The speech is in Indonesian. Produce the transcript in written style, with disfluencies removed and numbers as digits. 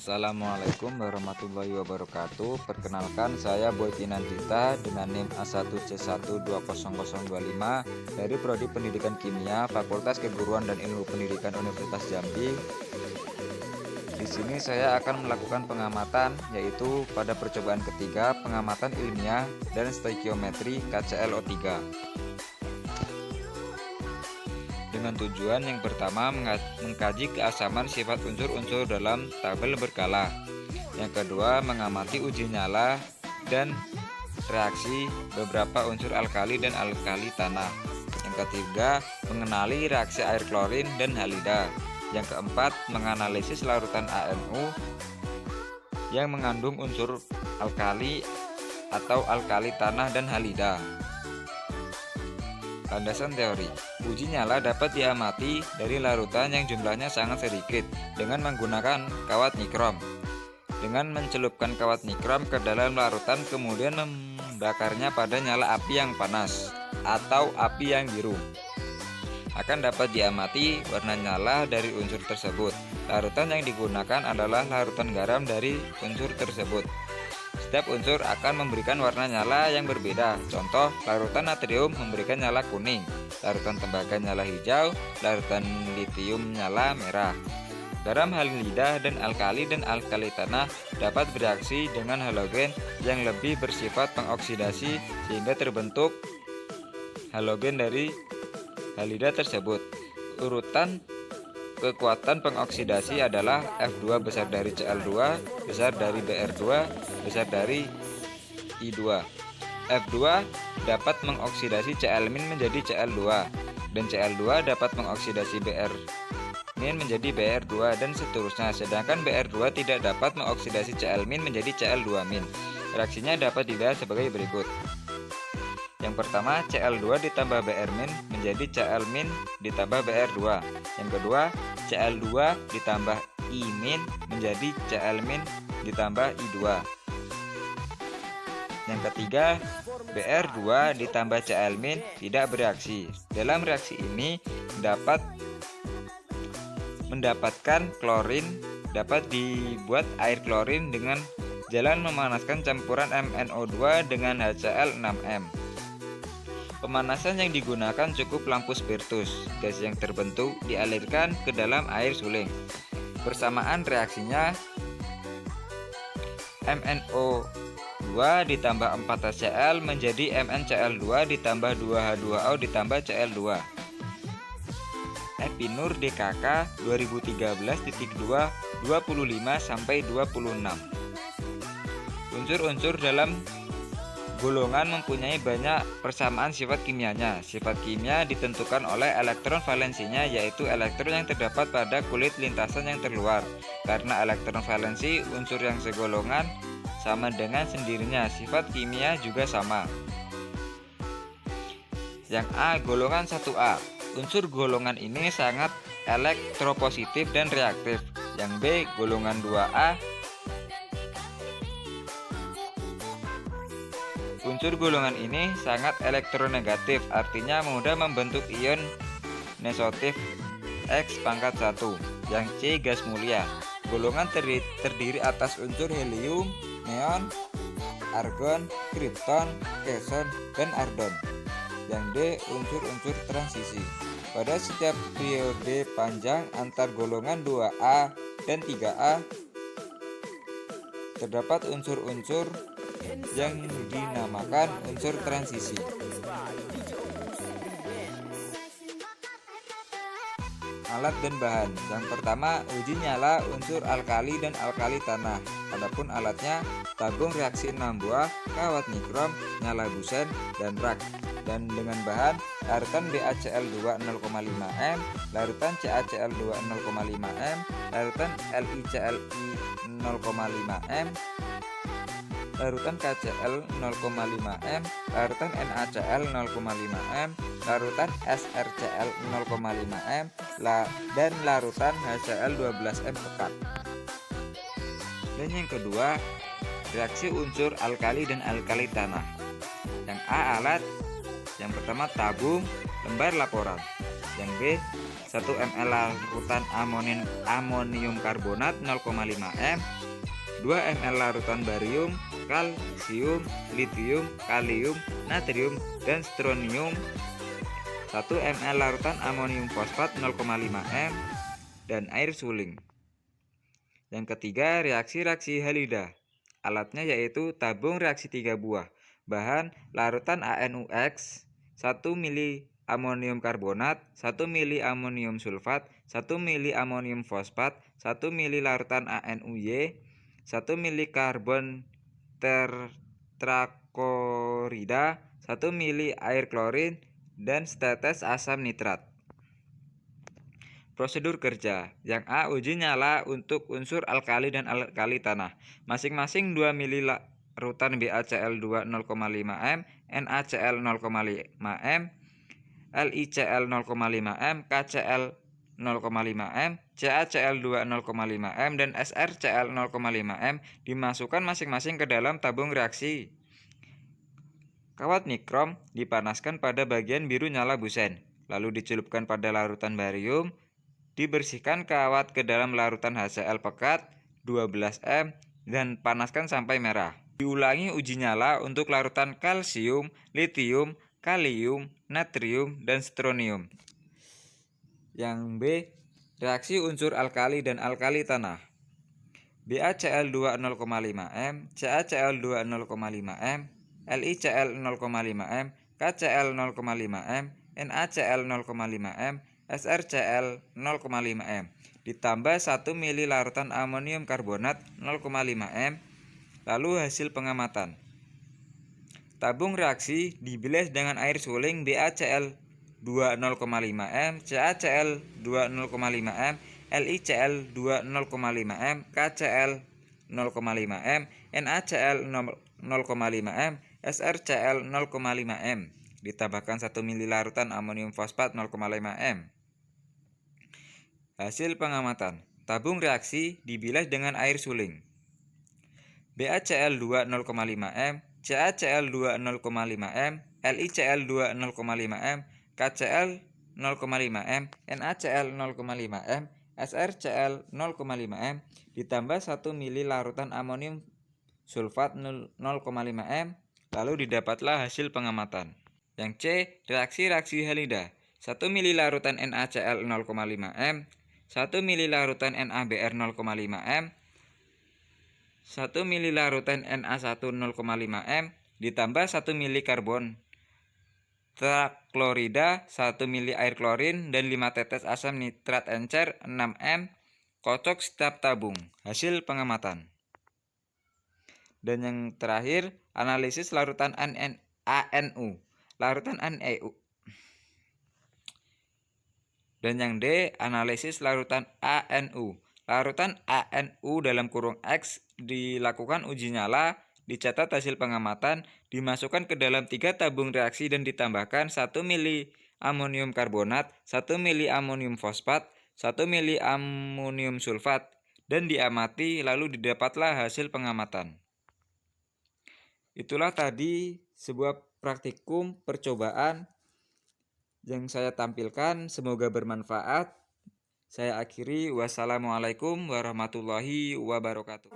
Assalamualaikum warahmatullahi wabarakatuh. Perkenalkan, saya Boy Kinandita dengan NIM A1C1200025 dari Prodi Pendidikan Kimia Fakultas Keguruan dan Ilmu Pendidikan Universitas Jambi. Di sini saya akan melakukan pengamatan, yaitu pada percobaan ketiga pengamatan ilmiah dan stoikiometri KClO3. Dengan tujuan yang pertama mengkaji keasaman sifat unsur-unsur dalam tabel berkala. Yang kedua, mengamati uji nyala dan reaksi beberapa unsur alkali dan alkali tanah. Yang ketiga, mengenali reaksi air klorin dan halida. Yang keempat, menganalisis larutan ANU yang mengandung unsur alkali atau alkali tanah dan halida. Landasan teori. Uji nyala dapat diamati dari larutan yang jumlahnya sangat sedikit dengan menggunakan kawat nikrom. Dengan mencelupkan kawat nikrom ke dalam larutan kemudian membakarnya pada nyala api yang panas atau api yang biru, akan dapat diamati warna nyala dari unsur tersebut. Larutan yang digunakan adalah larutan garam dari unsur tersebut. Setiap unsur akan memberikan warna nyala yang berbeda. Contoh, larutan natrium memberikan nyala kuning, larutan tembaga nyala hijau, larutan litium nyala merah. Garam halida dan alkali tanah dapat bereaksi dengan halogen yang lebih bersifat pengoksidasi sehingga terbentuk halogen dari halida tersebut. Urutan kekuatan pengoksidasi adalah F2 besar dari Cl2 besar dari Br2 besar dari I2. F2 dapat mengoksidasi Cl- menjadi Cl2 dan Cl2 dapat mengoksidasi Br- menjadi Br2 dan seterusnya. Sedangkan Br2 tidak dapat mengoksidasi Cl- menjadi Cl2-. Reaksinya dapat dilihat sebagai berikut. Yang pertama, Cl2 ditambah Br- menjadi Cl- ditambah Br2. Yang kedua, Cl2 ditambah I- menjadi Cl- ditambah I2. Yang ketiga, Br2 ditambah Cl- tidak bereaksi. Dalam reaksi ini mendapatkan klorin, dapat dibuat air klorin dengan jalan memanaskan campuran MnO2 dengan HCl6m. Pemanasan yang digunakan cukup lampu spiritus. Gas yang terbentuk dialirkan ke dalam air suling. Bersamaan reaksinya, MnO2 ditambah 4HCl menjadi MnCl2 ditambah 2H2O ditambah Cl2. Epinur DKK 2013.2 25-26. Unsur-unsur dalam golongan mempunyai banyak persamaan sifat kimianya. Sifat kimia ditentukan oleh elektron valensinya, yaitu elektron yang terdapat pada kulit lintasan yang terluar. Karena elektron valensi unsur yang segolongan sama dengan sendirinya, sifat kimia juga sama. Yang A, golongan 1A. Unsur golongan ini sangat elektropositif dan reaktif. Yang B, golongan 2A. Unsur golongan ini sangat elektronegatif, artinya mudah membentuk ion negatif X⁻1. Yang C, gas mulia. Golongan terdiri atas unsur helium, neon, argon, kripton, keson, dan argon. Yang D, unsur-unsur transisi. Pada setiap periode panjang antar golongan 2A dan 3A terdapat unsur-unsur yang dinamakan unsur transisi. Alat dan bahan. Yang pertama, uji nyala unsur alkali dan alkali tanah. Adapun alatnya, tabung reaksi 6 buah, kawat nikrom, nyala busen, dan rak. Dan dengan bahan larutan BaCl2 0,5m, larutan CaCl2 0,5m, larutan LiCli 0,5m, larutan KCl 0,5m, larutan NaCl 0,5m, larutan SrCl 0,5m, dan larutan HCl 12m pekat. Dan yang kedua, reaksi unsur alkali dan alkali tanah. Yang A, alat. Yang pertama, tabung, lembar laporan. Yang B, 1 ml larutan amonium karbonat 0,5 m, 2 ml larutan barium, kalsium, litium, kalium, natrium, dan stronium, 1 ml larutan amonium fosfat 0,5 m, dan air suling. Yang ketiga, reaksi halida. Alatnya yaitu tabung reaksi 3 buah. Bahan larutan ANUX, 1 mili amonium karbonat, 1 mili amonium sulfat, 1 mili amonium fosfat, 1 mili larutan ANUY, 1 mili karbon tetraklorida, 1 mili air klorin, dan setetes asam nitrat. Prosedur kerja. Yang A, uji nyala untuk unsur alkali dan alkali tanah. Masing-masing 2 mili larutan BaCl2 0,5 m, NaCl 0,5 m, LiCl 0,5 m, KCl 0,5 m, CaCl2 0,5 m, dan SrCl 0,5 m dimasukkan masing-masing ke dalam tabung reaksi. Kawat nikrom dipanaskan pada bagian biru nyala busen, lalu dicelupkan pada larutan barium. Dibersihkan kawat ke dalam larutan HCl pekat 12 m dan panaskan sampai merah. Diulangi uji nyala untuk larutan kalsium, litium, kalium, natrium, dan stronium. Yang B, reaksi unsur alkali dan alkali tanah. BaCl2 0,5 m, CaCl2 0,5 m, LiCl 0,5 m, KCl 0,5 m, NaCl 0,5 m, SrCl 0,5 m, ditambah 1 mili larutan amonium karbonat 0,5 m. Lalu hasil pengamatan. Tabung reaksi dibilas dengan air suling BaCl2 0,5 m, CaCl2 0,5 m, LiCl 2 0,5 m, KCl 0,5 m, NaCl 0,5 m, SrCl 0,5 m, ditambahkan 1 mili larutan amonium fosfat 0,5 m. Hasil pengamatan. Tabung reaksi dibilas dengan air suling. BaCl2 0,5 m, CaCl2 0,5 m, LiCl 2 0,5 m, KCl 0,5 m, NaCl 0,5 m, SrCl 0,5 m, ditambah 1 mili larutan amonium sulfat 0,5 m, lalu didapatlah hasil pengamatan. Yang C, reaksi halida. 1 mili larutan NaCl 0,5 m, 1 mili larutan NaBr 0,5 m, 1 mili larutan Na1 0,5 m, ditambah 1 mili karbon tetraklorida, 1 mili air klorin, dan 5 tetes asam nitrat encer 6 m. Kocok setiap tabung. Hasil pengamatan. Dan yang terakhir, analisis larutan ANU. Larutan ANU. Dan yang D, analisis larutan ANU. Larutan ANU dalam kurung X dilakukan uji nyala, dicatat hasil pengamatan, dimasukkan ke dalam 3 tabung reaksi dan ditambahkan 1 mili amonium karbonat, 1 mili amonium fosfat, 1 mili amonium sulfat, dan diamati, lalu didapatlah hasil pengamatan. Itulah tadi sebuah praktikum percobaan yang saya tampilkan, semoga bermanfaat. Saya akhiri, wassalamualaikum warahmatullahi wabarakatuh.